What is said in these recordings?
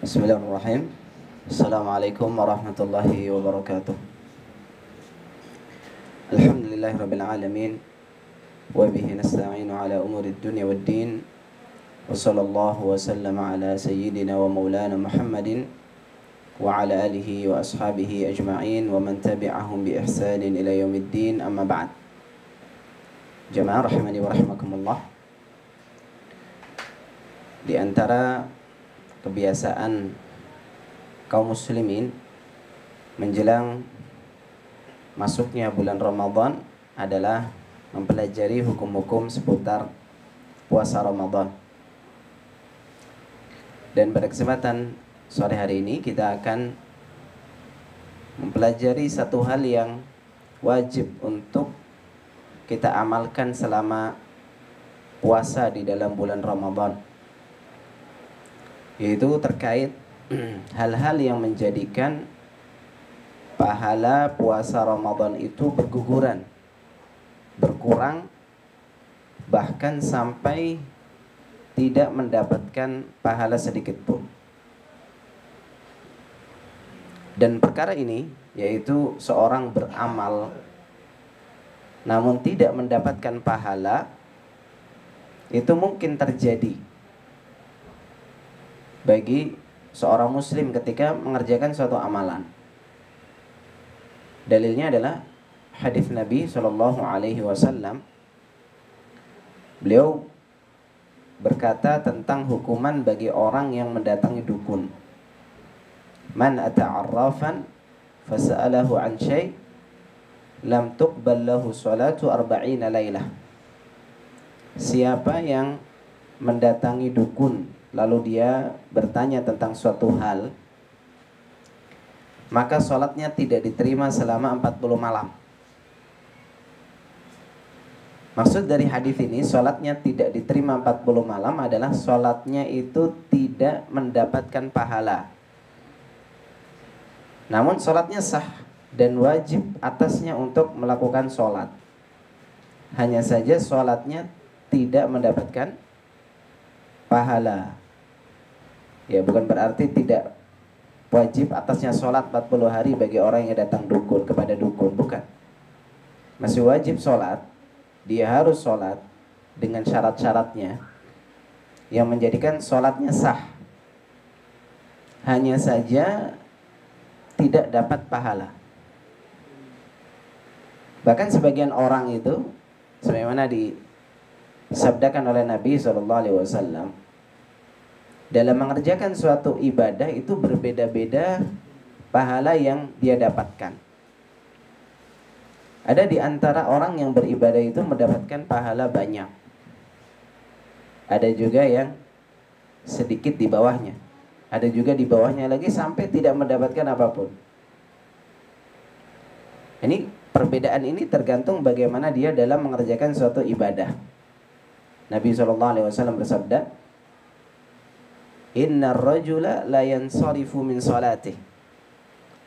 Bismillahirrahmanirrahim. Assalamualaikum warahmatullahi wabarakatuh. Alhamdulillahirabbil alamin wa bihi nasta'inu ala umurid dunya waddin. Wa sallallahu wa sallama ala sayyidina wa maulana Muhammadin wa ala alihi wa ashabihi ajma'in wa man tabi'ahum bi ihsanin ila yaumiddin. Amma ba'd. Jamaah rahimani wa rahimakumullah. Di antara kebiasaan kaum muslimin menjelang masuknya bulan Ramadan adalah mempelajari hukum-hukum seputar puasa Ramadan. Dan pada kesempatan sore hari ini kita akan mempelajari satu hal yang wajib untuk kita amalkan selama puasa di dalam bulan Ramadan, yaitu terkait hal-hal yang menjadikan pahala puasa Ramadan itu berguguran, berkurang, bahkan sampai tidak mendapatkan pahala sedikit pun. Dan perkara ini, yaitu seorang beramal namun tidak mendapatkan pahala, itu mungkin terjadi bagi seorang muslim ketika mengerjakan suatu amalan. Dalilnya adalah hadis Nabi SAW. Beliau berkata tentang hukuman bagi orang yang mendatangi dukun. Man ata'arrafan fasa'alahu an syai' lam tuqbal lahu salatu arba'ina lailah. Siapa yang mendatangi dukun lalu dia bertanya tentang suatu hal, maka sholatnya tidak diterima selama 40 malam. Maksud dari hadis ini, sholatnya tidak diterima 40 malam adalah sholatnya itu tidak mendapatkan pahala. Namun sholatnya sah dan wajib atasnya untuk melakukan sholat. Hanya saja sholatnya tidak mendapatkan pahala. Ya, bukan berarti tidak wajib atasnya sholat 40 hari bagi orang yang datang dukun kepada dukun, bukan. Masih wajib sholat. Dia harus sholat dengan syarat-syaratnya yang menjadikan sholatnya sah. Hanya saja tidak dapat pahala. Bahkan sebagian orang itu, sebagaimana disabdakan oleh Nabi SAW, dalam mengerjakan suatu ibadah itu berbeda-beda pahala yang dia dapatkan. Ada di antara orang yang beribadah itu mendapatkan pahala banyak. Ada juga yang sedikit di bawahnya. Ada juga di bawahnya lagi sampai tidak mendapatkan apapun. Ini perbedaan ini tergantung bagaimana dia dalam mengerjakan suatu ibadah. Nabi SAW bersabda, Inna rajula la yansarifu min salatih.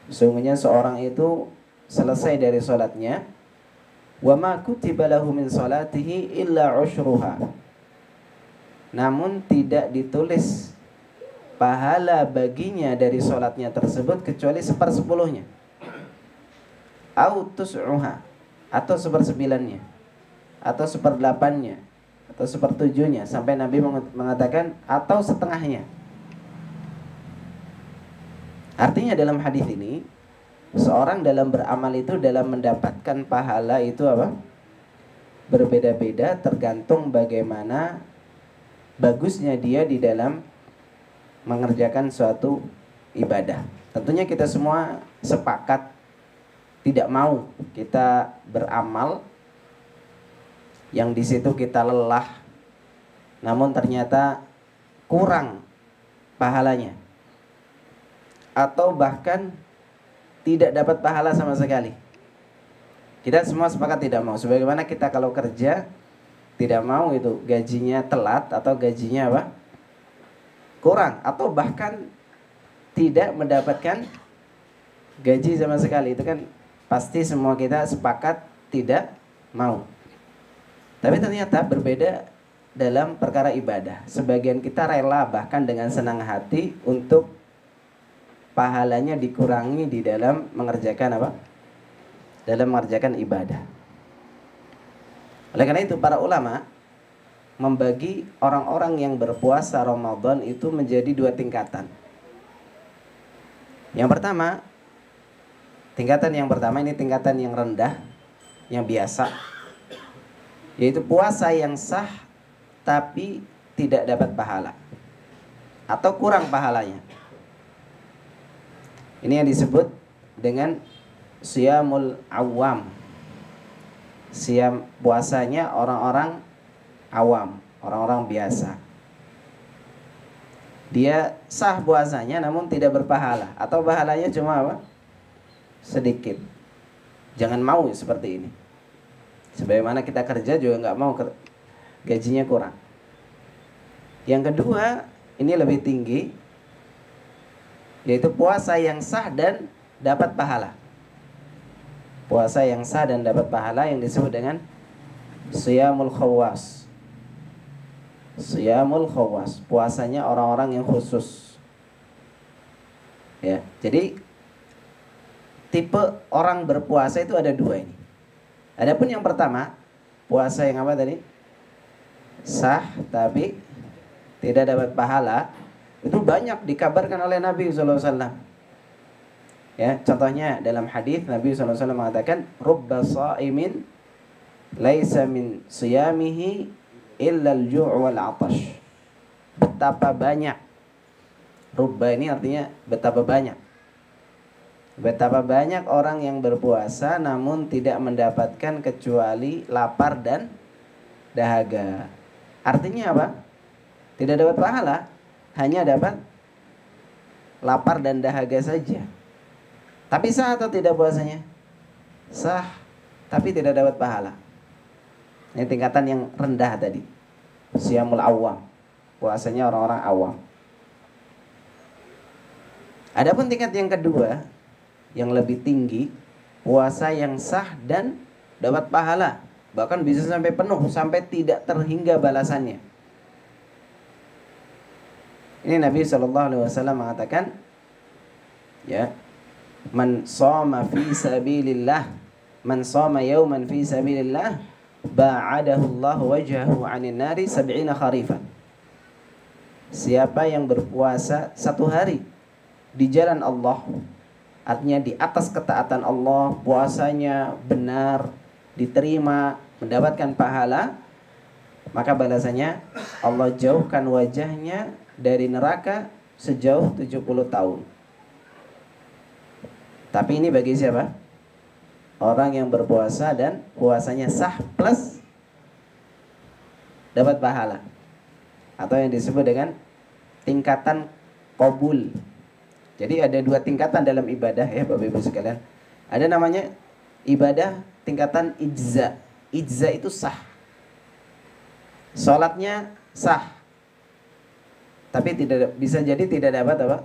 Sesungguhnya seorang itu selesai dari salatnya, wa ma kutiba lahu min salatihi illa ushruha. Namun tidak ditulis pahala baginya dari salatnya tersebut kecuali 1/10-nya. Au tus'uha, atau 1/9-nya, atau 1/8-nya, atau 1/7-nya, sampai Nabi mengatakan atau setengahnya. Artinya dalam hadis ini, seorang dalam beramal itu dalam mendapatkan pahala itu apa? Berbeda-beda tergantung bagaimana bagusnya dia di dalam mengerjakan suatu ibadah. Tentunya kita semua sepakat tidak mau kita beramal yang di situ kita lelah, namun ternyata kurang pahalanya, atau bahkan tidak dapat pahala sama sekali. Kita semua sepakat tidak mau. Sebagaimana kita kalau kerja tidak mau itu gajinya telat atau gajinya apa? Kurang, atau bahkan tidak mendapatkan gaji sama sekali. Itu kan pasti semua kita sepakat tidak mau. Tapi ternyata berbeda dalam perkara ibadah. Sebagian kita rela bahkan dengan senang hati untuk pahalanya dikurangi di dalam mengerjakan apa? Dalam mengerjakan ibadah. Oleh karena itu para ulama membagi orang-orang yang berpuasa Ramadan itu menjadi dua tingkatan. Yang pertama, tingkatan yang pertama ini tingkatan yang rendah, yang biasa, yaitu puasa yang sah tapi tidak dapat pahala atau kurang pahalanya. Ini yang disebut dengan siyamul awam. Siam puasanya orang-orang awam, orang-orang biasa. Dia sah puasanya namun tidak berpahala atau pahalanya cuma apa? Sedikit. Jangan mau seperti ini. Sebagaimana kita kerja juga nggak mau gajinya kurang. Yang kedua, ini lebih tinggi, yaitu puasa yang sah dan dapat pahala. Puasa yang sah dan dapat pahala yang disebut dengan siyamul khawas. Siyamul khawas, puasanya orang-orang yang khusus. Ya, jadi tipe orang berpuasa itu ada dua ini. Adapun yang pertama, puasa yang apa tadi? Sah tapi tidak dapat pahala, itu banyak dikabarkan oleh Nabi SAW. Ya, contohnya dalam hadis Nabi SAW mengatakan, "Rubba sha'imin laisa min siyamihi illa al-ju' wal 'atash." Betapa banyak. Rubba ini artinya betapa banyak. Betapa banyak orang yang berpuasa namun tidak mendapatkan kecuali lapar dan dahaga. Artinya apa? Tidak dapat pahala, hanya dapat lapar dan dahaga saja. Tapi sah atau tidak puasanya? Sah, tapi tidak dapat pahala. Ini tingkatan yang rendah tadi. Siyamul awam, puasanya orang-orang awam. Adapun tingkat yang kedua, yang lebih tinggi, puasa yang sah dan dapat pahala, bahkan bisa sampai penuh, sampai tidak terhingga balasannya. Ini Nabi SAW mengatakan, ya, man shoma fi sabilillah, man shoma yawman fi sabilillah, ba'adahu Allah wajhahu 'anil nari 70 kharifan. Siapa yang berpuasa satu hari di jalan Allah, artinya di atas ketaatan Allah, puasanya benar, diterima, mendapatkan pahala, maka balasannya Allah jauhkan wajahnya dari neraka sejauh 70 tahun. Tapi ini bagi siapa? Orang yang berpuasa dan puasanya sah plus dapat pahala, atau yang disebut dengan tingkatan qabul. Jadi ada dua tingkatan dalam ibadah ya Bapak Ibu sekalian. Ada namanya ibadah tingkatan ijza. Ijza itu sah. Salatnya sah, tapi tidak bisa jadi tidak dapat apa?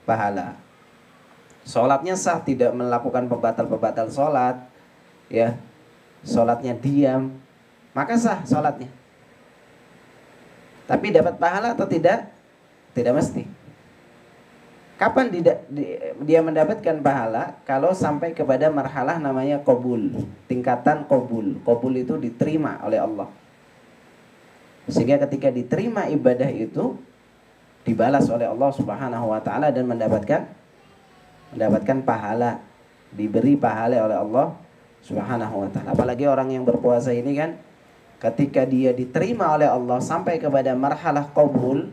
Pahala. Salatnya sah, tidak melakukan pembatal-pembatal salat, ya. Salatnya diam, maka sah salatnya. Tapi dapat pahala atau tidak? Tidak mesti. Kapan dia mendapatkan pahala? Kalau sampai kepada marhalah namanya qabul, tingkatan qabul. Qabul itu diterima oleh Allah. Sehingga ketika diterima ibadah itu dibalas oleh Allah Subhanahu wa taala dan mendapatkan pahala, diberi pahala oleh Allah Subhanahu wa taala. Apalagi orang yang berpuasa ini kan, ketika dia diterima oleh Allah sampai kepada marhalah qabul,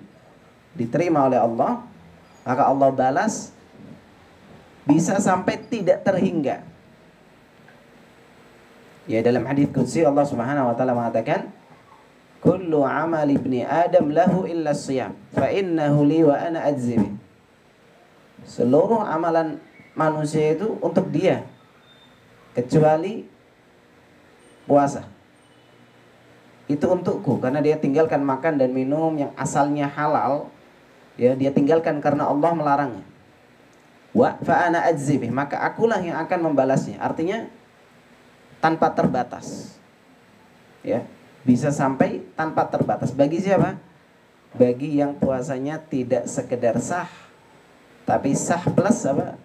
diterima oleh Allah, maka Allah balas bisa sampai tidak terhingga. Ya, dalam hadis qudsi Allah Subhanahu wa taala mengatakan, "Kullu 'amali ibni Adam lahu illa shiyam, fa innahu li wa ana ajzi bih." Seluruh amalan manusia itu untuk dia, kecuali puasa. Itu untukku, karena dia tinggalkan makan dan minum yang asalnya halal, ya, dia tinggalkan karena Allah melarangnya. Wa fa ana ajzi bih, maka akulah yang akan membalasnya. Artinya tanpa terbatas. Ya, bisa sampai tanpa terbatas. Bagi siapa? Bagi yang puasanya tidak sekedar sah, tapi sah plus apa?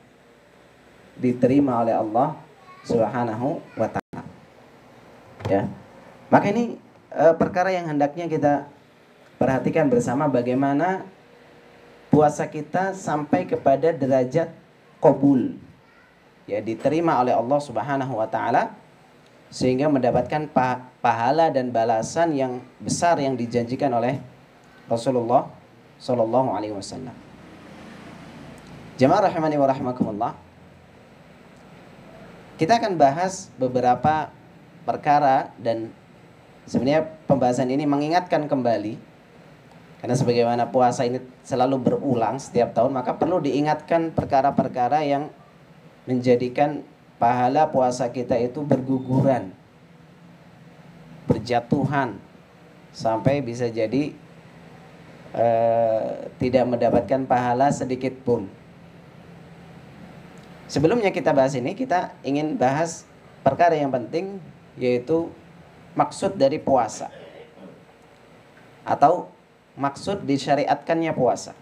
Diterima oleh Allah Subhanahu wa taala. Ya. Maka ini perkara yang hendaknya kita perhatikan bersama, bagaimana puasa kita sampai kepada derajat qabul. Ya, diterima oleh Allah Subhanahu wa taala sehingga mendapatkan pahala dan balasan yang besar yang dijanjikan oleh Rasulullah sallallahu alaihi wasallam. Jemaah rahimani wa rahimakumullah. Kita akan bahas beberapa perkara, dan sebenarnya pembahasan ini mengingatkan kembali, karena sebagaimana puasa ini selalu berulang setiap tahun, maka perlu diingatkan perkara-perkara yang menjadikan pahala puasa kita itu berguguran, berjatuhan, sampai bisa jadi tidak mendapatkan pahala sedikit pun. Sebelumnya kita bahas ini, kita ingin bahas perkara yang penting, yaitu maksud dari puasa atau maksud disyariatkannya puasa.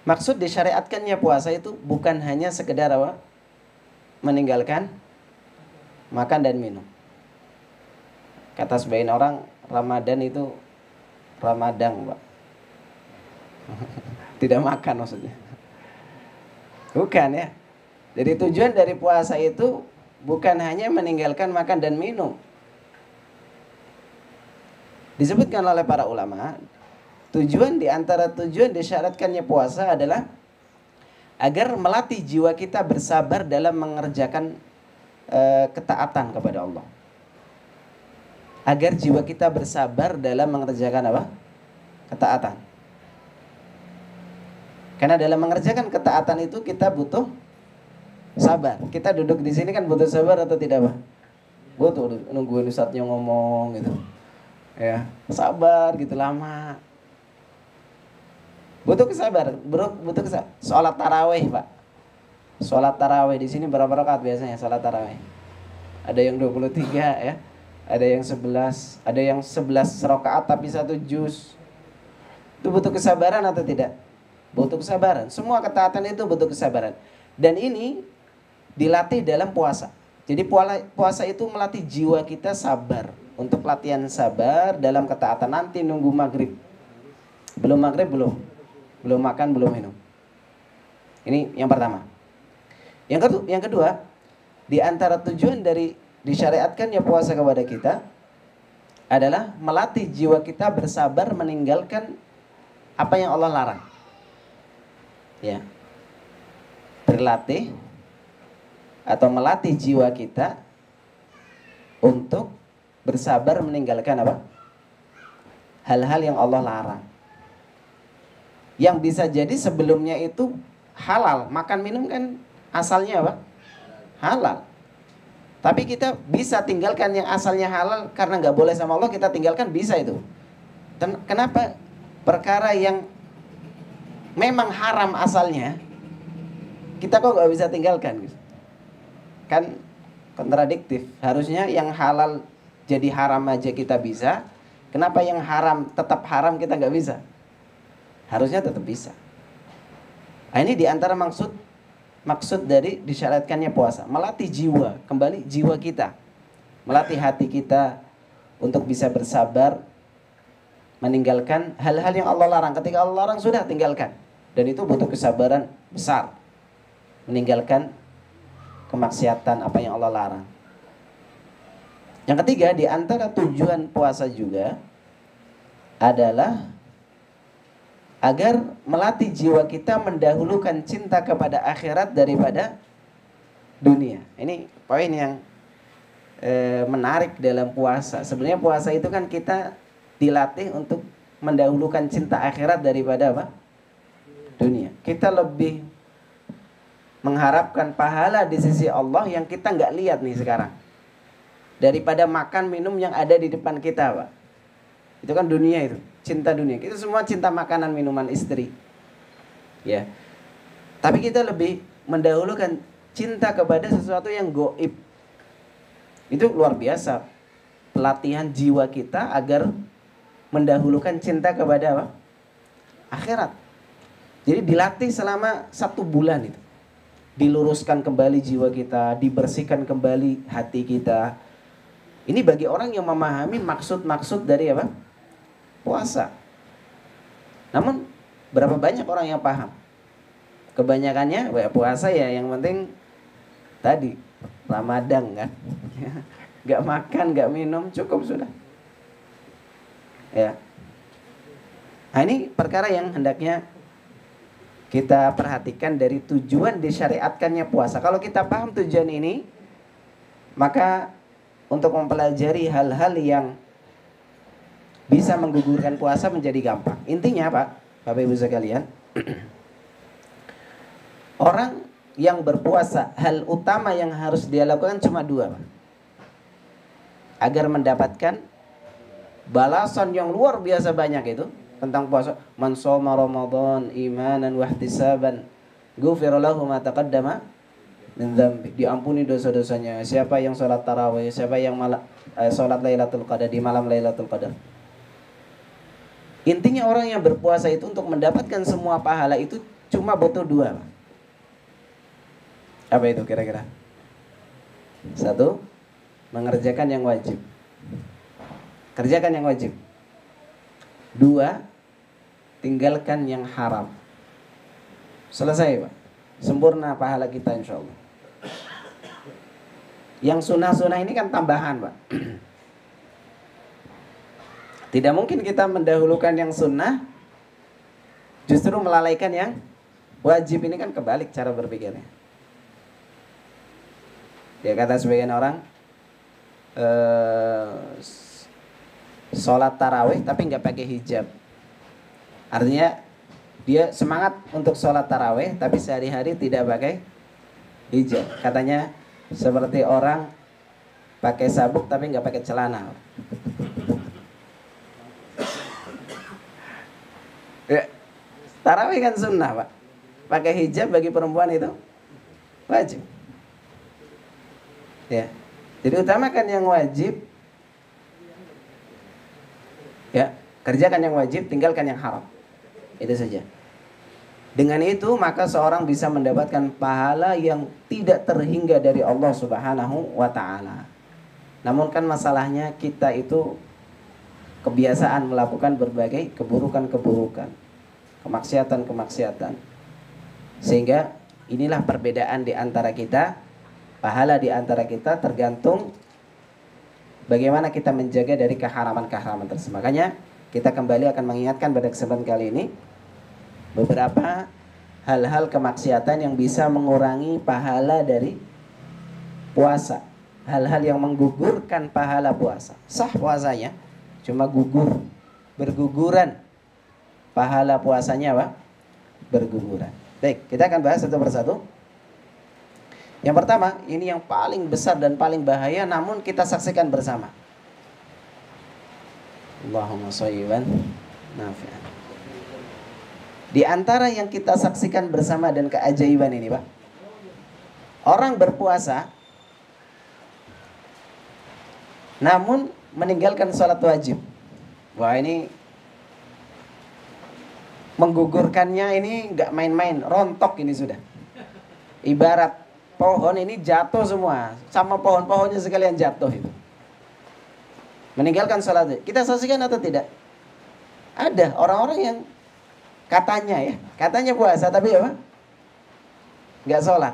Maksud disyariatkannya puasa itu bukan hanya sekedar apa? Meninggalkan makan dan minum. Kata sebagian orang, Ramadan itu Ramadang, Pak. Tidak makan maksudnya. Bukan ya. Jadi tujuan dari puasa itu bukan hanya meninggalkan makan dan minum. Disebutkan oleh para ulama, di antara tujuan disyaratkannya puasa adalah agar melatih jiwa kita bersabar dalam mengerjakan ketaatan kepada Allah. Agar jiwa kita bersabar dalam mengerjakan apa? Ketaatan. Karena dalam mengerjakan ketaatan itu kita butuh sabar. Kita duduk di sini kan butuh sabar atau tidak, Pak? Butuh, nungguin ustadznya ngomong gitu. Ya, sabar gitu lama. Butuh kesabaran, butuh kesabaran. Sholat tarawih, Pak. Sholat tarawih di sini berapa rakaat biasanya sholat tarawih? Ada yang 23 ya. Ada yang 11, ada yang 11 rakaat tapi 1 juz. Itu butuh kesabaran atau tidak? Butuh kesabaran. Semua ketaatan itu butuh kesabaran. Dan ini dilatih dalam puasa. Jadi puasa itu melatih jiwa kita sabar. Untuk latihan sabar dalam ketaatan. Nanti nunggu maghrib. Belum maghrib, belum makan, belum minum. Ini yang pertama. Yang kedua, di antara tujuan dari disyariatkannya puasa kepada kita adalah melatih jiwa kita bersabar meninggalkan apa yang Allah larang. Ya. Berlatih atau melatih jiwa kita untuk bersabar meninggalkan apa? Hal-hal yang Allah larang. Yang bisa jadi sebelumnya itu halal. Makan minum kan asalnya apa? Halal. Tapi kita bisa tinggalkan yang asalnya halal karena nggak boleh sama Allah, kita tinggalkan, bisa itu. Kenapa? Perkara yang memang haram asalnya, kita kok nggak bisa tinggalkan? Kan kontradiktif. Harusnya yang halal jadi haram aja kita bisa. Kenapa yang haram tetap haram kita nggak bisa? Harusnya tetap bisa. Nah, ini diantara maksud dari disyariatkannya puasa, melatih jiwa, kembali jiwa kita, melatih hati kita untuk bisa bersabar meninggalkan hal-hal yang Allah larang. Ketika Allah larang sudah tinggalkan, dan itu butuh kesabaran besar meninggalkan kemaksiatan apa yang Allah larang. Yang ketiga, di antara tujuan puasa juga adalah agar melatih jiwa kita mendahulukan cinta kepada akhirat daripada dunia. Ini poin yang menarik dalam puasa. Sebenarnya puasa itu kan kita dilatih untuk mendahulukan cinta akhirat daripada apa? Dunia. Kita lebih mengharapkan pahala di sisi Allah yang kita nggak lihat nih sekarang, daripada makan minum yang ada di depan kita, Pak. Itu kan dunia itu, cinta dunia. Kita semua cinta makanan, minuman, istri. Ya. Tapi kita lebih mendahulukan cinta kepada sesuatu yang gaib. Itu luar biasa. Pelatihan jiwa kita agar mendahulukan cinta kepada apa? Akhirat. Jadi dilatih selama 1 bulan itu. Diluruskan kembali jiwa kita, dibersihkan kembali hati kita. Ini bagi orang yang memahami maksud-maksud dari apa? Puasa. Namun berapa banyak orang yang paham? Kebanyakannya puasa ya yang penting tadi Ramadan kan. Gak makan, gak minum, cukup sudah. Ya. Nah ini perkara yang hendaknya kita perhatikan dari tujuan disyariatkannya puasa. Kalau kita paham tujuan ini, maka untuk mempelajari hal-hal yang bisa menggugurkan puasa menjadi gampang. Intinya Pak, Bapak Ibu sekalian, orang yang berpuasa, hal utama yang harus dia lakukan cuma 2 Pak. Agar mendapatkan balasan yang luar biasa banyak itu tentang puasa. Man shoma Ramadan imanan wa ihtisaban ghufira lahu ma taqaddama min dzambi. Diampuni dosa-dosanya siapa yang sholat tarawih, siapa yang sholat Lailatul Qadar di malam Lailatul Qadar. Intinya orang yang berpuasa itu untuk mendapatkan semua pahala itu cuma butuh 2. Apa itu kira-kira? 1, mengerjakan yang wajib. Kerjakan yang wajib. 2, tinggalkan yang haram. Selesai Pak. Sempurna pahala kita insya Allah. Yang sunnah-sunnah ini kan tambahan Pak. Tidak mungkin kita mendahulukan yang sunnah, justru melalaikan yang wajib. Ini kan kebalik cara berpikirnya. Ya kata sebagian orang, sholat tarawih tapi nggak pakai hijab. Artinya dia semangat untuk sholat tarawih tapi sehari-hari tidak pakai hijab. Katanya seperti orang pakai sabuk tapi nggak pakai celana. Ya, tarawih kan sunnah Pak. Pakai hijab bagi perempuan itu wajib. Ya, jadi utamakan yang wajib. Ya, kerjakan yang wajib, tinggalkan yang haram. Itu saja. Dengan itu maka seorang bisa mendapatkan pahala yang tidak terhingga dari Allah Subhanahu wa ta'ala. Namun kan masalahnya kita itu kebiasaan melakukan berbagai keburukan-keburukan, kemaksiatan-kemaksiatan. Sehingga inilah perbedaan di antara kita. Pahala di antara kita tergantung bagaimana kita menjaga dari keharaman-keharaman tersebut. Makanya kita kembali akan mengingatkan pada kesempatan kali ini beberapa hal-hal kemaksiatan yang bisa mengurangi pahala dari puasa. Hal-hal yang menggugurkan pahala puasa. Sah puasanya, cuma gugur, berguguran. Pahala puasanya apa? Berguguran. Baik, kita akan bahas satu persatu. Yang pertama, ini yang paling besar dan paling bahaya, namun kita saksikan bersama. Allahumma shayyiban nafi'an. Di antara yang kita saksikan bersama dan keajaiban ini Pak, orang berpuasa namun meninggalkan sholat wajib. Wah ini menggugurkannya ini nggak main-main, rontok ini sudah. Ibarat pohon ini jatuh semua, sama pohon-pohonnya sekalian jatuh itu. Meninggalkan sholat. Kita saksikan atau tidak? Ada orang-orang yang katanya puasa tapi apa? Nggak sholat.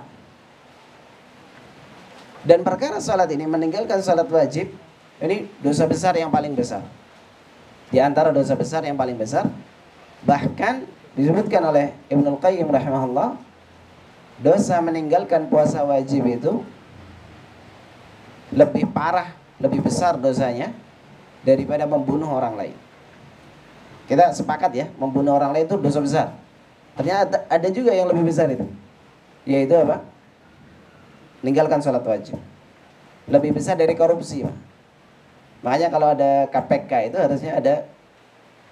Dan perkara sholat ini meninggalkan sholat wajib, ini dosa besar yang paling besar. Di antara dosa besar yang paling besar, bahkan disebutkan oleh Ibnul Qayyim rahimahullah, dosa meninggalkan puasa wajib itu lebih parah, lebih besar dosanya daripada membunuh orang lain. Kita sepakat ya, membunuh orang lain itu dosa besar. Ternyata ada juga yang lebih besar itu, yaitu apa? Meninggalkan sholat wajib. Lebih besar dari korupsi Pak. Makanya kalau ada KPK itu harusnya ada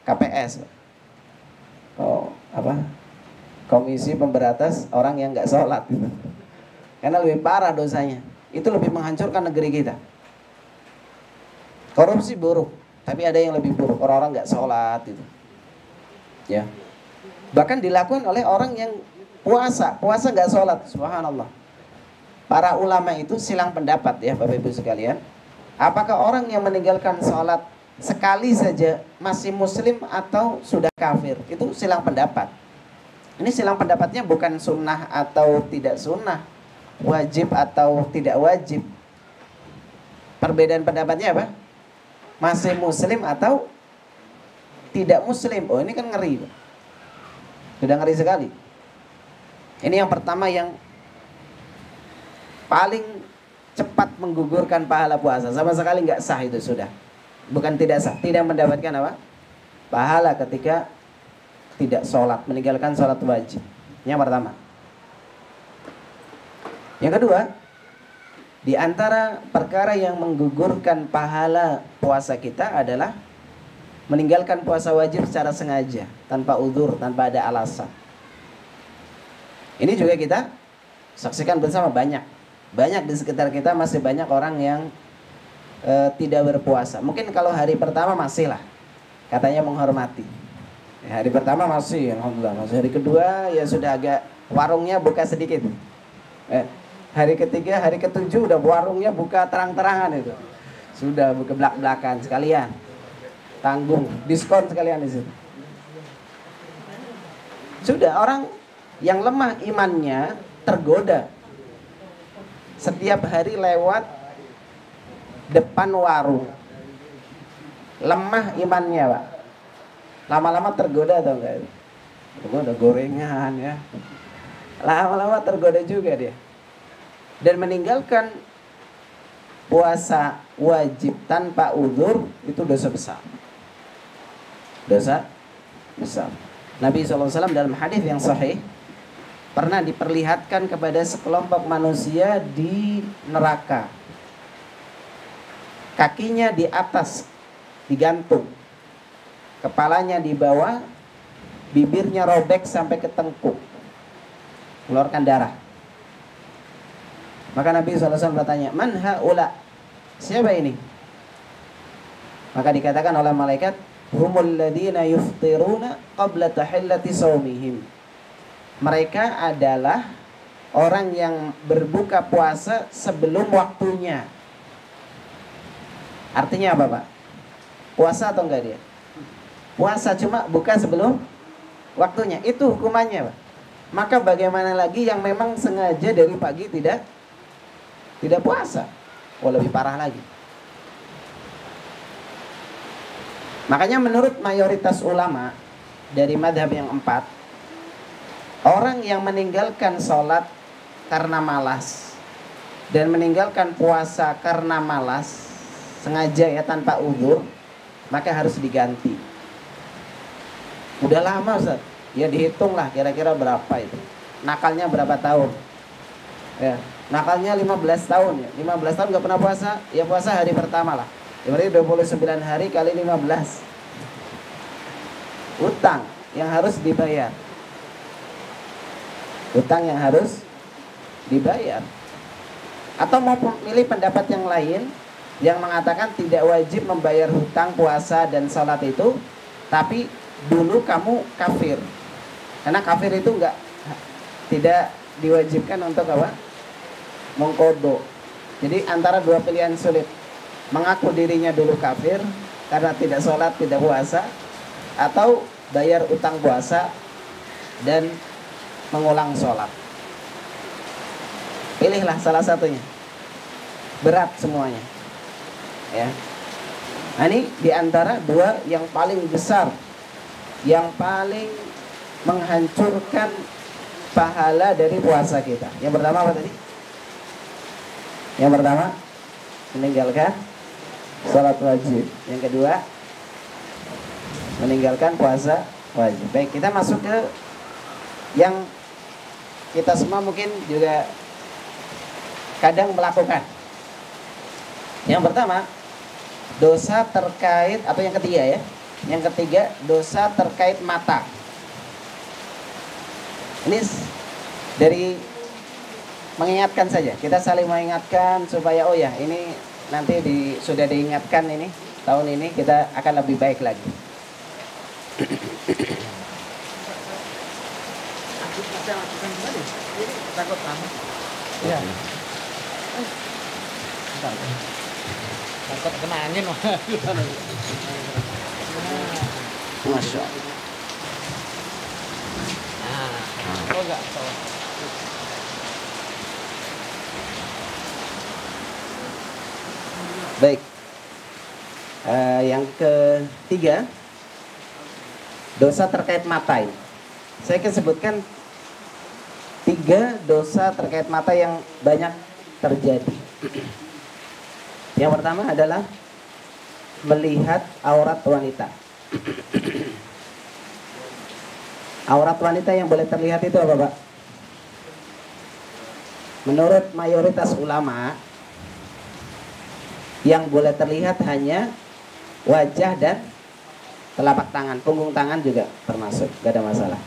KPS Pak. Komisi Pemberatas orang yang nggak sholat gitu. Karena lebih parah dosanya. Itu lebih menghancurkan negeri kita. Korupsi buruk, tapi ada yang lebih buruk, orang-orang nggak sholat itu. Ya. Bahkan dilakukan oleh orang yang puasa nggak sholat. Subhanallah. Para ulama itu silang pendapat ya Bapak Ibu sekalian. Apakah orang yang meninggalkan sholat sekali saja masih muslim atau sudah kafir? Itu silang pendapat. Ini silang pendapatnya bukan sunnah atau tidak sunnah, wajib atau tidak wajib. Perbedaan pendapatnya apa? Masih muslim atau tidak muslim. Oh, ini kan ngeri. Sudah ngeri sekali. Ini yang pertama yang paling cepat menggugurkan pahala puasa. Sama sekali nggak sah itu sudah. Bukan tidak sah, tidak mendapatkan apa? Pahala ketika tidak sholat, meninggalkan sholat wajib. Yang pertama. Yang kedua, di antara perkara yang menggugurkan pahala puasa kita adalah meninggalkan puasa wajib secara sengaja, tanpa udzur, tanpa ada alasan. Ini juga kita saksikan bersama banyak di sekitar kita masih banyak orang yang tidak berpuasa. Mungkin kalau hari pertama masih lah, katanya menghormati. Ya, hari pertama masih, alhamdulillah. Masih hari kedua ya sudah agak warungnya buka sedikit. Hari ketiga, hari ketujuh udah warungnya buka terang-terangan itu. Sudah buka belak-belakan sekalian. Tanggung, diskon sekalian di situ. Sudah orang yang lemah imannya tergoda. Setiap hari lewat depan warung. Lemah imannya, Pak. Lama-lama tergoda atau enggak? Tergoda gorengan ya. Lama-lama tergoda juga dia. Dan meninggalkan puasa wajib tanpa udzur itu dosa besar. Dosa besar. Nabi SAW dalam hadis yang sahih pernah diperlihatkan kepada sekelompok manusia di neraka. Kakinya di atas digantung, kepalanya di bawah, bibirnya robek sampai ke tengkuk, keluarkan darah. Maka Nabi SAW bertanya, man haula? Siapa ini? Maka dikatakan oleh malaikat, humul ladina yuftiruna qabla tahillati saumihim. Mereka adalah orang yang berbuka puasa sebelum waktunya. Artinya apa, Pak? Puasa atau enggak dia? Puasa, cuma buka sebelum waktunya. Itu hukumannya, Pak. Maka bagaimana lagi yang memang sengaja dari pagi tidak puasa? Oh, lebih parah lagi. Makanya menurut mayoritas ulama dari madhab yang 4, orang yang meninggalkan sholat karena malas dan meninggalkan puasa karena malas, sengaja ya tanpa udzur, maka harus diganti. Udah lama Ustaz, ya dihitung lah kira-kira berapa itu. Nakalnya berapa tahun? Ya, nakalnya 15 tahun ya. 15 tahun gak pernah puasa, ya puasa hari pertama lah. Berarti 29 hari kali 15. Utang yang harus dibayar. Utang yang harus dibayar. Atau mau pilih pendapat yang lain yang mengatakan tidak wajib membayar hutang puasa dan sholat itu, tapi dulu kamu kafir. Karena kafir itu tidak diwajibkan untuk apa? Mengkodok. Jadi antara dua pilihan sulit. Mengaku dirinya dulu kafir karena tidak sholat, tidak puasa, atau bayar utang puasa dan mengulang sholat. Pilihlah salah satunya. Berat semuanya. Ya. Nah, ini diantara dua yang paling besar, yang paling menghancurkan pahala dari puasa kita. Yang pertama apa tadi? Yang pertama, meninggalkan sholat wajib. Yang kedua, meninggalkan puasa wajib. Baik, kita masuk ke yang kita semua mungkin juga kadang melakukan. Yang pertama, dosa terkait, atau yang ketiga ya. Yang ketiga, dosa terkait mata. Ini dari mengingatkan saja. Kita saling mengingatkan supaya oh ya, ini nanti sudah diingatkan ini, tahun ini kita akan lebih baik lagi. saya lakukan kembali. Ini takut lama. Iya. Bentar. Takut kena angin. Masya Allah. Nah, oh enggak salah. Baik. Yang ketiga, dosa terkait mata ini. Saya akan sebutkan 3 dosa terkait mata yang banyak terjadi. Yang pertama adalah melihat aurat wanita. Aurat wanita yang boleh terlihat itu apa, Pak? Menurut mayoritas ulama, yang boleh terlihat hanya wajah dan telapak tangan. Punggung tangan juga termasuk, gak ada masalah.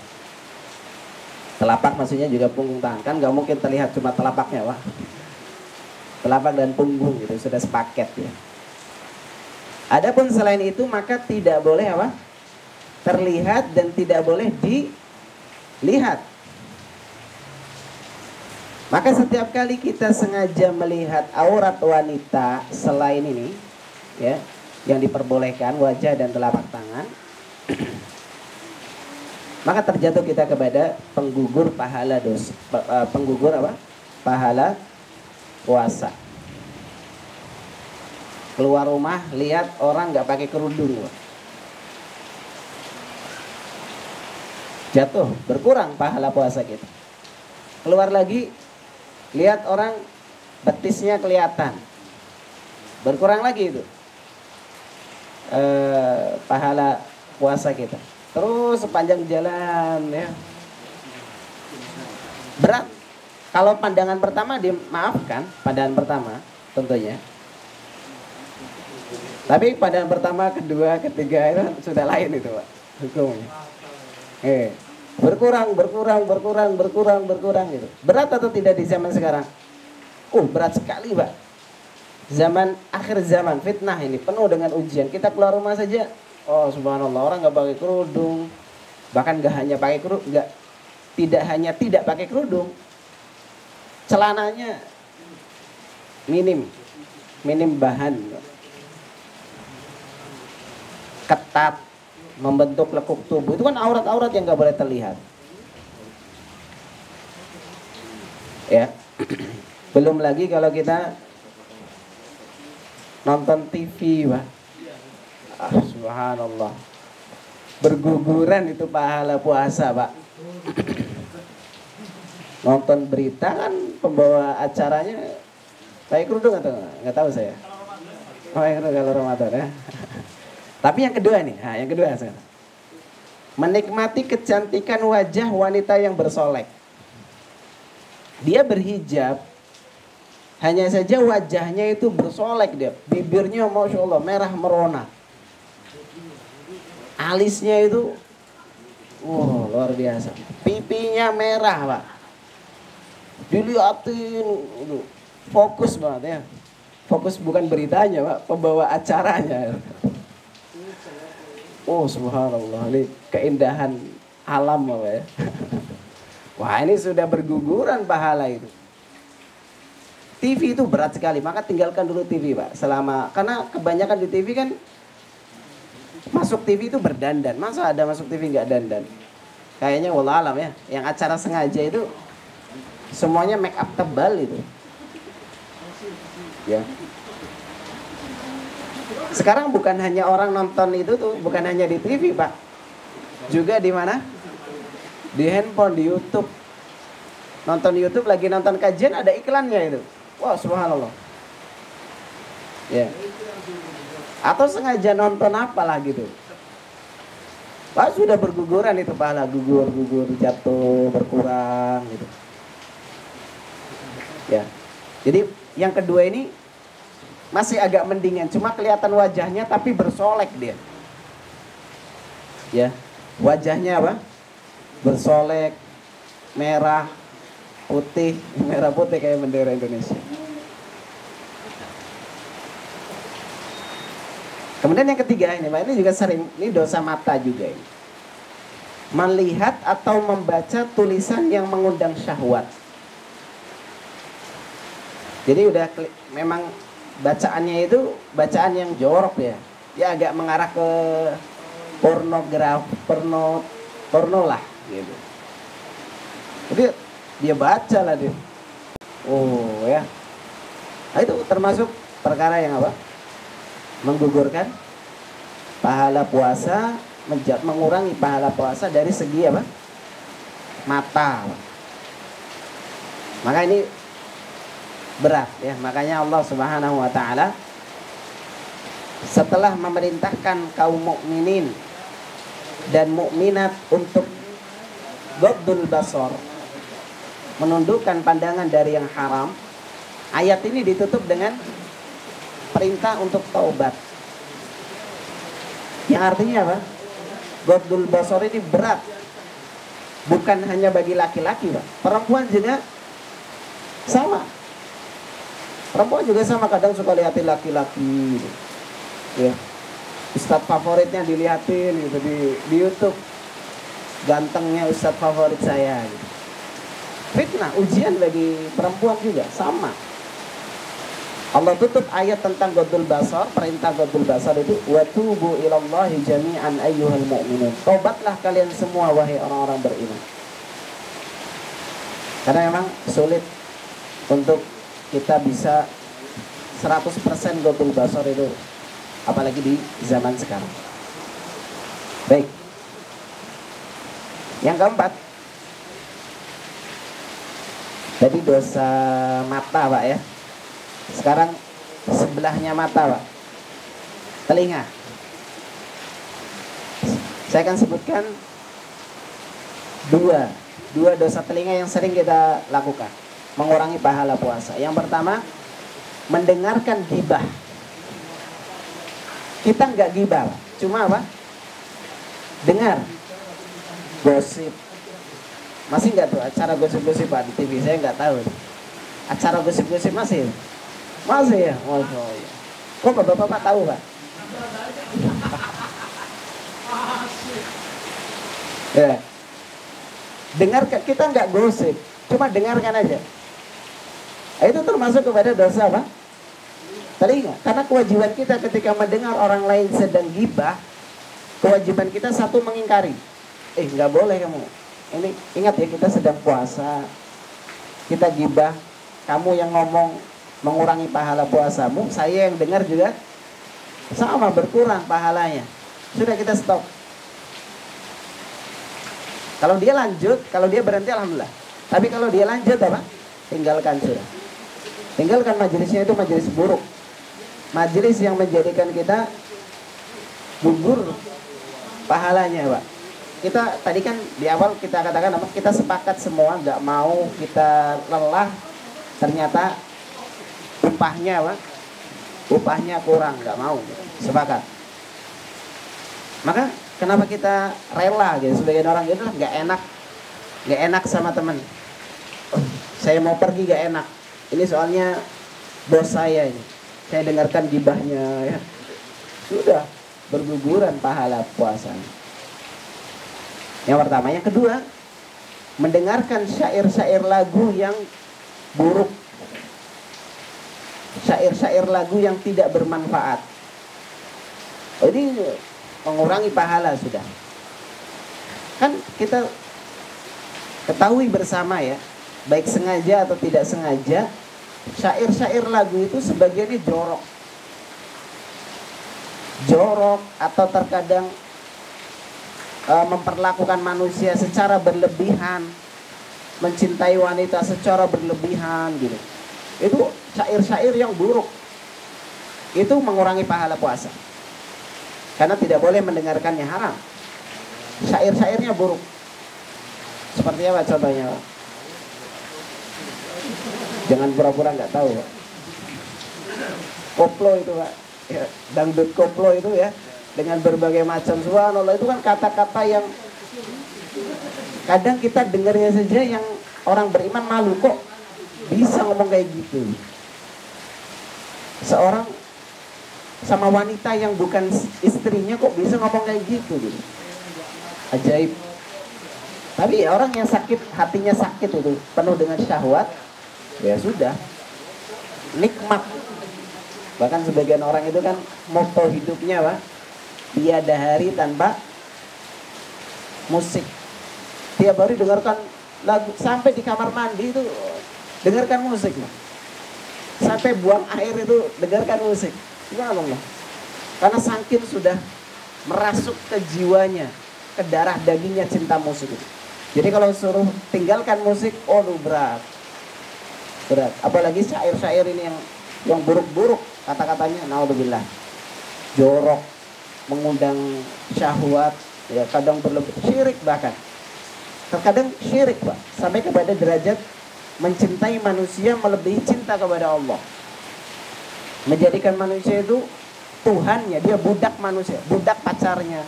Telapak maksudnya juga punggung tangan. Kan gak mungkin terlihat cuma telapaknya, Pak. Telapak dan punggung gitu, sudah sepaket ya. Adapun selain itu maka tidak boleh apa? Terlihat dan tidak boleh dilihat. Maka setiap kali kita sengaja melihat aurat wanita selain ini, ya, yang diperbolehkan wajah dan telapak tangan, maka terjatuh kita kepada penggugur pahala dosa, penggugur apa? Pahala puasa. Keluar rumah lihat orang nggak pakai kerudung, jatuh, berkurang pahala puasa kita. Keluar lagi lihat orang betisnya kelihatan, berkurang lagi itu pahala puasa kita. Terus sepanjang jalan ya, berat. Kalau pandangan pertama dimaafkan, pandangan pertama tentunya. Tapi pandangan pertama, kedua, ketiga itu sudah lain itu, Pak, hukumnya. Berkurang gitu. Berat atau tidak di zaman sekarang? Berat sekali, Pak. Zaman akhir zaman, fitnah ini penuh dengan ujian. Kita keluar rumah saja, subhanallah, orang nggak pakai kerudung. Bahkan nggak hanya pakai kerudung, tidak pakai kerudung. Celananya minim bahan, ketat, membentuk lekuk tubuh. Itu kan aurat-aurat yang nggak boleh terlihat. Ya, belum lagi kalau kita nonton TV, Pak. Subhanallah, berguguran itu pahala puasa, Pak. Nonton berita kan pembawa acaranya pakai kerudung atau nggak tahu saya. Kalau Ramadan ya. Tapi yang kedua nih, yang kedua sekarang. Menikmati kecantikan wajah wanita yang bersolek. Dia berhijab, hanya saja wajahnya itu bersolek dia. Bibirnya Masya Allah merah merona. Alisnya itu luar biasa. Pipinya merah, Pak. Dilihatin, fokus banget ya. Fokus bukan beritanya, Pak, pembawa acaranya. Subhanallah, ini keindahan alam, Pak ya. Wah, ini sudah berguguran pahala itu. TV itu berat sekali, maka tinggalkan dulu TV, Pak. Karena kebanyakan di TV kan masuk TV itu berdandan. Masa ada masuk TV nggak dandan? Kayaknya wallah alam ya. Yang acara sengaja itu semuanya make up tebal itu. Ya. Sekarang bukan hanya orang nonton itu tuh, bukan hanya di TV, Pak. Juga di mana? Di handphone, di YouTube. Nonton YouTube lagi nonton kajian ada iklannya itu. Wah, subhanallah. Ya. Atau sengaja nonton apalah gitu. Pak, sudah berguguran itu pahala, gugur, jatuh, berkurang gitu. Ya. Jadi yang kedua ini masih agak mendingan, cuma kelihatan wajahnya tapi bersolek dia. Ya. Wajahnya apa? Bersolek, merah putih kayak bendera Indonesia. Kemudian yang ketiga ini, Pak, ini juga sering, ini dosa mata juga ini. melihat atau membaca tulisan yang mengundang syahwat. Jadi udah memang bacaannya itu bacaan yang jorok ya. Dia agak mengarah ke porno lah gitu. Jadi dia baca lah dia. Oh ya. Nah, itu termasuk perkara yang apa? Menggugurkan pahala puasa, mengurangi pahala puasa dari segi apa? Mata. Maka ini berat ya. Makanya Allah Subhanahu wa taala setelah memerintahkan kaum mukminin dan mukminat untuk ghaddul basar, menundukkan pandangan dari yang haram, ayat ini ditutup dengan perintah untuk taubat. Yang artinya apa? Ghaddul basar ini berat. Bukan hanya bagi laki-laki, Pak. Perempuan juga sama. Perempuan juga sama, kadang suka lihatin laki-laki gitu. Ya. Ustadz favoritnya dilihatin gitu di YouTube. Gantengnya ustadz favorit saya gitu. Fitnah, ujian bagi perempuan juga sama. Allah tutup ayat tentang ghaddul basar, perintah ghaddul basar itu watubu ilallahi jami'an ayyuhal mu'minun. Tobatlah kalian semua wahai orang-orang beriman. Karena memang sulit untuk kita bisa 100% ghaddul basar itu, apalagi di zaman sekarang. Baik. Yang keempat, tadi dosa mata, Pak ya. Sekarang sebelahnya mata, Pak. Telinga. Saya akan sebutkan dua dosa telinga yang sering kita lakukan, mengurangi pahala puasa. Yang pertama, mendengarkan gibah. Kita nggak gibah, cuma apa? Dengar gosip. Masih nggak tuh acara gosip-gosip, Pak, di TV? Saya nggak tahu. Acara gosip-gosip masih? Masih ya? Oh, ya. Kok bapak-bapak tahu, Pak? Ya. Dengarkan, kita nggak gosip, cuma dengarkan aja. Itu termasuk kepada dosa apa? Telinga. Karena kewajiban kita ketika mendengar orang lain sedang gibah, kewajiban kita satu, mengingkari. Nggak boleh kamu. Ini ingat ya, kita sedang puasa, kita gibah, kamu yang ngomong mengurangi pahala puasamu, saya yang dengar juga sama, berkurang pahalanya. Sudah, kita stop. Kalau dia lanjut, kalau dia berhenti, alhamdulillah. Tapi kalau dia lanjut apa? Tinggalkan sudah. Tinggalkan majelisnya, itu majelis buruk. Majelis yang menjadikan kita gugur pahalanya, Pak. Kita tadi kan di awal kita katakan apa? Kita sepakat semua, nggak mau kita lelah. Ternyata upahnya apa? Upahnya kurang, nggak mau. Sepakat. Maka kenapa kita rela gitu? Sebagian orang itu nggak enak sama teman. Saya mau pergi nggak enak. Ini soalnya bos saya ini. Saya dengarkan gibahnya ya. Sudah berguguran pahala puasanya. Yang pertama. Yang kedua, mendengarkan syair-syair lagu yang buruk, syair-syair lagu yang tidak bermanfaat. Ini mengurangi pahala sudah. Kan kita ketahui bersama ya, baik sengaja atau tidak sengaja, syair-syair lagu itu sebagiannya jorok atau terkadang memperlakukan manusia secara berlebihan, mencintai wanita secara berlebihan gitu. Itu syair-syair yang buruk. Itu mengurangi pahala puasa. Karena tidak boleh mendengarkannya, haram. Syair-syairnya buruk. Seperti apa contohnya, Pak? Jangan pura-pura nggak tahu, Pak. Koplo itu, Pak. Ya, dangdut koplo itu ya, dengan berbagai macam, subhanallah, itu kan kata-kata yang kadang kita dengarnya saja yang orang beriman malu, kok bisa ngomong kayak gitu. Seorang sama wanita yang bukan istrinya kok bisa ngomong kayak gitu. Ajaib. Tapi orang yang sakit, hatinya sakit itu penuh dengan syahwat, ya sudah, nikmat. Bahkan sebagian orang itu kan moto hidupnya Pak, tiada hari tanpa musik. Tiap hari dengarkan lagu, sampai di kamar mandi itu dengarkan musik Pak. Sampai buang air itu dengarkan musik. Subhanallah. Karena saking sudah merasuk ke jiwanya, ke darah dagingnya cinta musik itu. Jadi kalau suruh tinggalkan musik, berat. Apalagi syair-syair ini yang buruk-buruk kata-katanya, naudzubillah. Jorok, mengundang syahwat, ya kadang berlebih, syirik bahkan. Terkadang syirik Pak, sampai kepada derajat mencintai manusia melebihi cinta kepada Allah. Menjadikan manusia itu Tuhannya, dia budak manusia, budak pacarnya,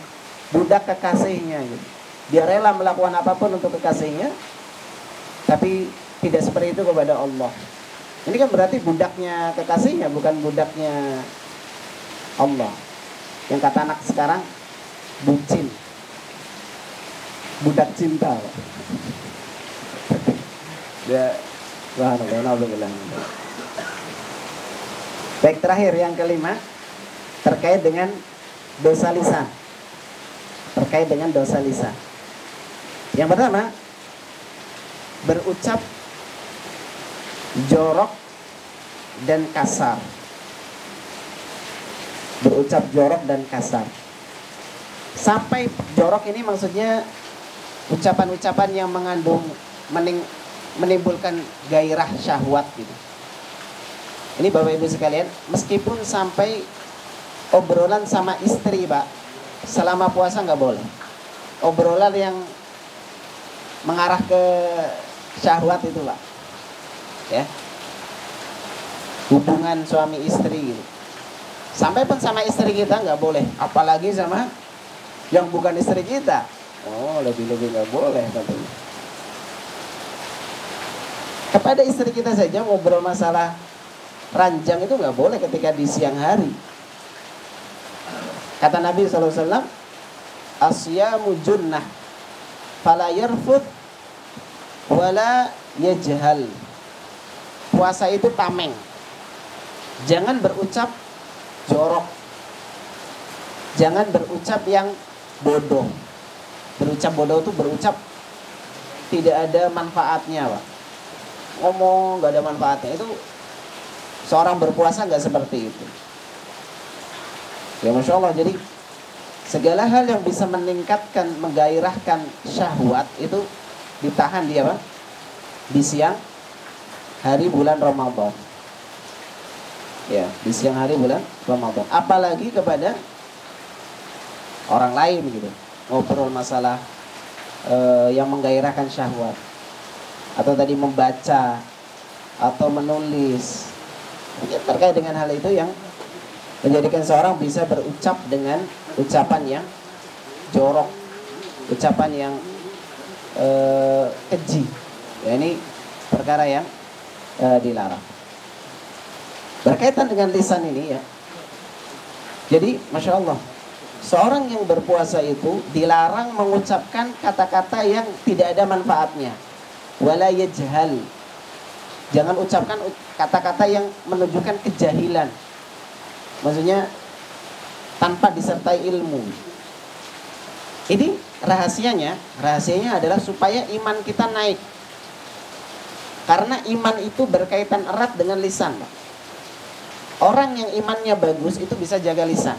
budak kekasihnya gitu. Dia rela melakukan apapun untuk kekasihnya, tapi tidak seperti itu kepada Allah. Ini kan berarti budaknya kekasihnya, bukan budaknya Allah. Yang kata anak sekarang, bucin, budak cinta. Ya, baik, terakhir yang kelima terkait dengan dosa lisan. Terkait dengan dosa lisan. Yang pertama, berucap jorok dan kasar. Berucap jorok dan kasar. Sampai jorok ini maksudnya ucapan-ucapan yang mengandung menimbulkan gairah syahwat gitu. Ini Bapak Ibu sekalian, meskipun sampai obrolan sama istri Pak, selama puasa nggak boleh. Obrolan yang mengarah ke syahwat itu Pak, ya, hubungan suami istri gitu. Sampai pun sama istri kita nggak boleh, apalagi sama yang bukan istri kita. Lebih-lebih nggak boleh katanya. Kepada istri kita saja ngobrol masalah ranjang itu nggak boleh ketika di siang hari. Kata Nabi SAW, asyamu junnah fala yarfud wala yajhal. Puasa itu tameng, jangan berucap jorok, jangan berucap yang bodoh. Berucap bodoh itu berucap tidak ada manfaatnya Pak. Ngomong gak ada manfaatnya, itu seorang berpuasa gak seperti itu. Ya Masya Allah, jadi segala hal yang bisa meningkatkan, menggairahkan syahwat itu ditahan dia Pak, di siang hari bulan Ramadan. Ya, di siang hari bulan Ramadan. Apalagi kepada orang lain gitu, ngobrol masalah yang menggairahkan syahwat, atau tadi membaca atau menulis, ya, terkait dengan hal itu yang menjadikan seorang bisa berucap dengan ucapan yang jorok, ucapan yang keji. Ya, ini perkara yang dilarang. Berkaitan dengan lisan ini ya, jadi Masya Allah, seorang yang berpuasa itu dilarang mengucapkan kata-kata yang tidak ada manfaatnya. Wala yajhal, jangan ucapkan kata-kata yang menunjukkan kejahilan, maksudnya tanpa disertai ilmu. Ini rahasianya adalah supaya iman kita naik. Karena iman itu berkaitan erat dengan lisan Pak. Orang yang imannya bagus itu bisa jaga lisan.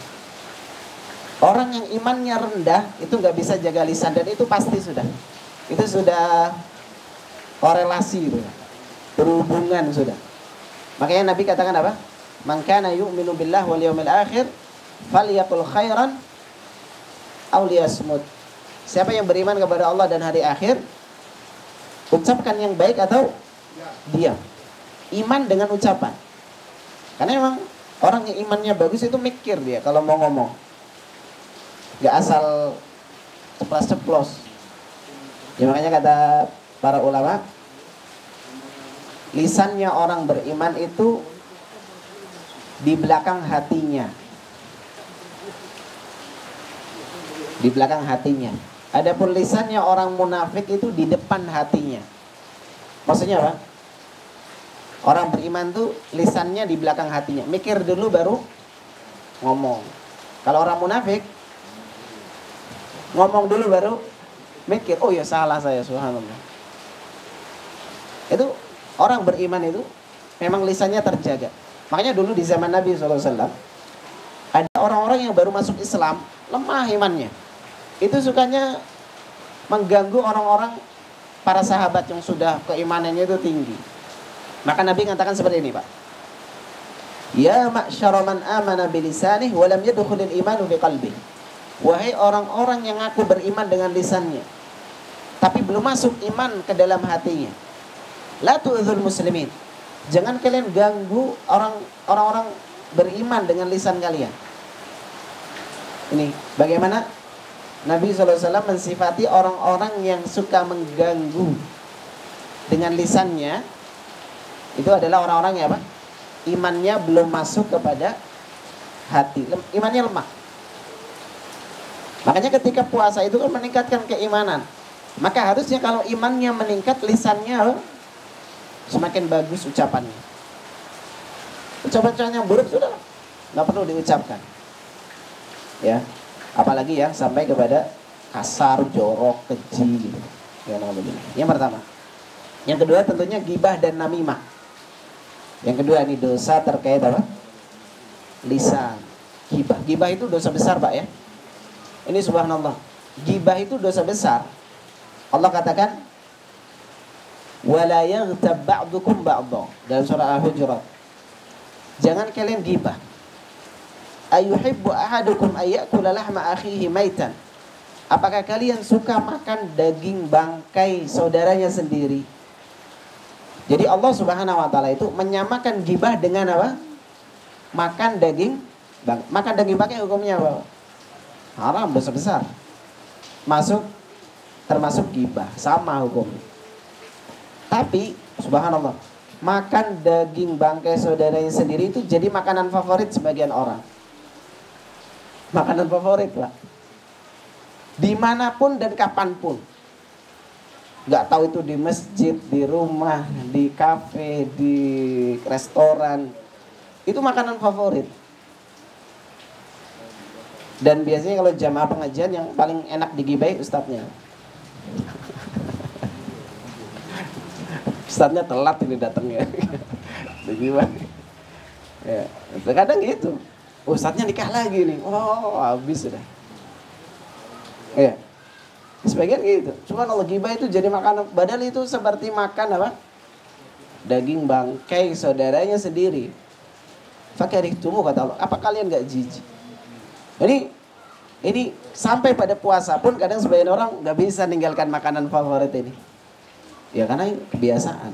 Orang yang imannya rendah itu nggak bisa jaga lisan, dan itu pasti sudah. Itu sudah korelasi itu. Berhubungan sudah. Makanya Nabi katakan apa? Man kana yu'minu billah wal yawmil akhir falyaqul khairan aw liyasmut. Siapa yang beriman kepada Allah dan hari akhir, ucapkan yang baik atau diam. Iman dengan ucapan. Karena memang orang yang imannya bagus itu mikir dia kalau mau ngomong, gak asal ceplas-ceplos. Ya makanya kata para ulama, lisannya orang beriman itu di belakang hatinya. Di belakang hatinya. Adapun lisannya orang munafik itu di depan hatinya. Maksudnya apa? Orang beriman tuh lisannya di belakang hatinya. Mikir dulu baru ngomong. Kalau orang munafik ngomong dulu baru mikir. Oh ya salah saya, subhanallah. Itu orang beriman itu memang lisannya terjaga. Makanya dulu di zaman Nabi SAW ada orang-orang yang baru masuk Islam, lemah imannya. Itu sukanya mengganggu orang-orang, para sahabat yang sudah keimanannya itu tinggi. Maka Nabi mengatakan seperti ini, Pak. Ya ma'syara man amana bilisanih wa lam yadkhulil imanu biqalbih. Wahai orang-orang yang ngaku beriman dengan lisannya, tapi belum masuk iman ke dalam hatinya. La tu'dzul muslimin. Jangan kalian ganggu orang-orang beriman dengan lisan kalian. Ini bagaimana Nabi SAW mensifati orang-orang yang suka mengganggu dengan lisannya. Itu adalah orang-orang yang apa? Imannya belum masuk kepada hati, imannya lemah. Makanya ketika puasa itu kan meningkatkan keimanan. Maka harusnya kalau imannya meningkat, lisannya semakin bagus ucapannya. Ucapan-ucapan yang buruk sudah nggak perlu diucapkan. Ya, apalagi yang sampai kepada kasar, jorok, keji gitu. Ya, yang pertama. Yang kedua tentunya gibah dan namimah. Yang kedua ini dosa terkait apa? Lisan. Gibah. Gibah itu dosa besar, Pak ya. Ini subhanallah. Gibah itu dosa besar. Allah katakan wala yaghtab ba'dukum ba'dha dalam surah Al-Hujurat. Jangan kalian gibah. Ayuhibbu ahadukum ayyakula lahma akhihi maitan. Apakah kalian suka makan daging bangkai saudaranya sendiri? Jadi Allah Subhanahu wa taala itu menyamakan gibah dengan apa? Makan daging makan daging bangkai hukumnya apa? Haram, dosa besar. Termasuk gibah, sama hukumnya. Tapi subhanallah, makan daging bangkai saudaranya sendiri itu jadi makanan favorit sebagian orang. Makanan favorit, Pak. Dimanapun dan kapanpun. Gak tahu itu di masjid, di rumah, di kafe, di restoran. Itu makanan favorit. Dan biasanya kalau jamaah pengajian yang paling enak digibai ustadznya. Ustadznya telat ini datangnya. Gimana? Ya, kadang gitu. Ustadznya nikah lagi nih. Oh, habis sudah. Ya. Sebagian gitu. Subhanallah, gibah itu jadi makanan. Padahal itu seperti makan apa? Daging bangkai saudaranya sendiri. Fakarihtumu kata Allah. Apa kalian gak jijik? Ini sampai pada puasa pun kadang sebagian orang gak bisa ninggalkan makanan favorit ini. Ya karena kebiasaan.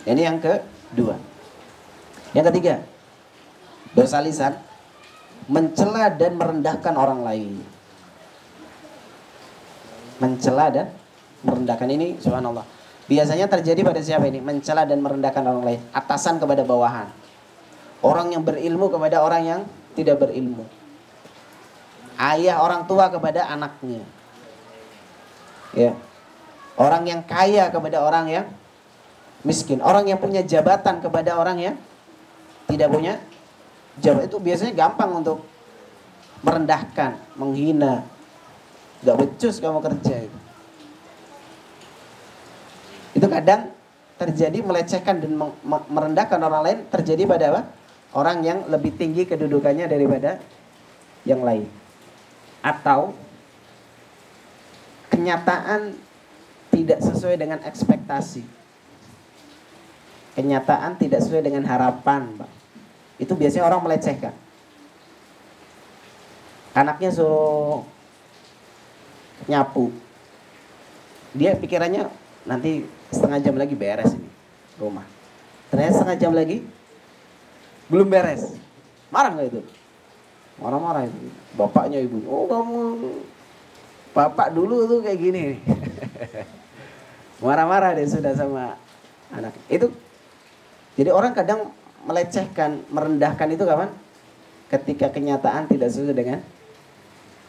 Ini yang kedua. Yang ketiga, dosa lisan, mencela dan merendahkan orang lain. Mencela dan merendahkan ini subhanallah. Biasanya terjadi pada siapa ini? Mencela dan merendahkan orang lain. Atasan kepada bawahan. Orang yang berilmu kepada orang yang tidak berilmu. Ayah orang tua kepada anaknya. Ya. Orang yang kaya kepada orang yang miskin. Orang yang punya jabatan kepada orang yang tidak punya jabatan. Itu biasanya gampang untuk merendahkan, menghina. Gak becus kamu kerja itu. Itu kadang terjadi melecehkan dan merendahkan orang lain. Terjadi pada apa? Orang yang lebih tinggi kedudukannya daripada yang lain. Atau kenyataan tidak sesuai dengan ekspektasi. Kenyataan tidak sesuai dengan harapan, Pak. Itu biasanya orang melecehkan. Anaknya suruh nyapu. Dia pikirannya nanti setengah jam lagi beres ini rumah. Ternyata setengah jam lagi belum beres. Marah nggak itu? Marah-marah itu. Bapaknya ibunya. Oh kamu, bapak dulu tuh kayak gini. Marah-marah dia sudah sama anak. Itu jadi orang kadang melecehkan, merendahkan itu kapan? Ketika kenyataan tidak sesuai dengan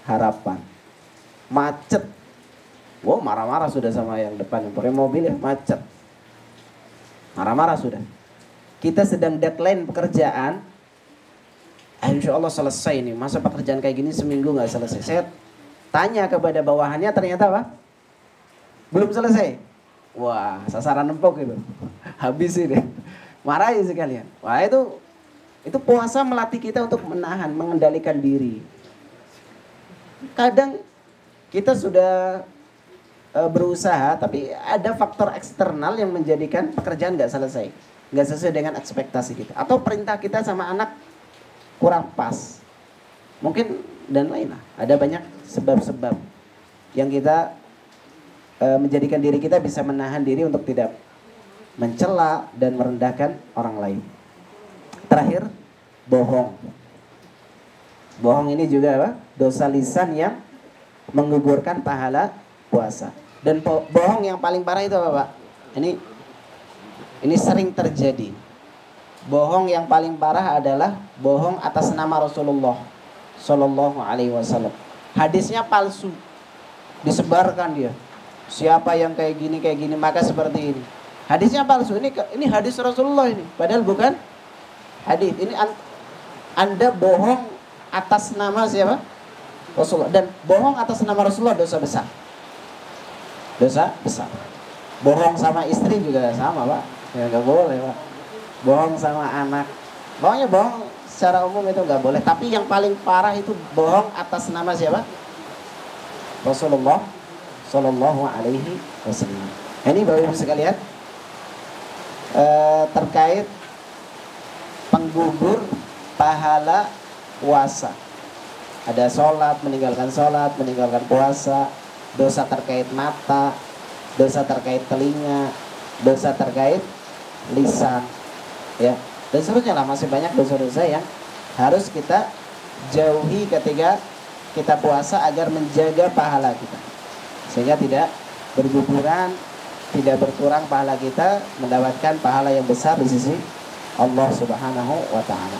harapan. macet. Wow, marah-marah sudah sama yang depan, yang pakai mobil ya macet. Marah-marah sudah. Kita sedang deadline pekerjaan. Insya Allah selesai nih. Masa pekerjaan kayak gini seminggu nggak selesai. Saya tanya kepada bawahannya, ternyata apa? Belum selesai. Wah, sasaran empuk itu. Habis ini. Marahi sekalian. Wah, itu puasa melatih kita untuk menahan, mengendalikan diri. Kadang kita sudah berusaha, tapi ada faktor eksternal yang menjadikan pekerjaan nggak selesai, nggak sesuai dengan ekspektasi kita, atau perintah kita sama anak kurang pas, mungkin dan lain lah. Ada banyak sebab-sebab yang kita menjadikan diri kita bisa menahan diri untuk tidak mencela dan merendahkan orang lain. Terakhir, bohong. Bohong ini juga apa? Dosa lisan yang menggugurkan pahala puasa. Dan bohong yang paling parah itu apa, Pak? Ini sering terjadi. Bohong yang paling parah adalah bohong atas nama Rasulullah Shallallahu Alaihi Wasallam. Hadisnya palsu, disebarkan dia. Siapa yang kayak gini maka seperti ini. Hadisnya palsu. Ini hadis Rasulullah ini, padahal bukan hadis. Ini Anda bohong atas nama siapa? Rasulullah. Dan bohong atas nama Rasulullah dosa besar. Dosa besar. Bohong sama istri juga sama, Pak. Ya nggak boleh, Pak. Bohong sama anak. Pokoknya bohong secara umum itu nggak boleh. Tapi yang paling parah itu bohong atas nama siapa? Rasulullah Sallallahu Alaihi Wasallam. Ini Bapak Ibu sekalian, terkait penggugur pahala puasa. Ada meninggalkan puasa, dosa terkait mata, dosa terkait telinga, dosa terkait lisan, ya, dan seterusnya lah. Masih banyak dosa-dosa yang harus kita jauhi ketika kita puasa agar menjaga pahala kita, sehingga tidak berguguran, tidak berkurang pahala kita, mendapatkan pahala yang besar di sisi Allah Subhanahu wa taala.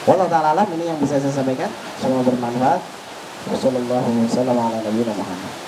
Wallahu ta'ala alam, ini yang bisa saya sampaikan. Semoga bermanfaat. Wassalamualaikum warahmatullahi wabarakatuh.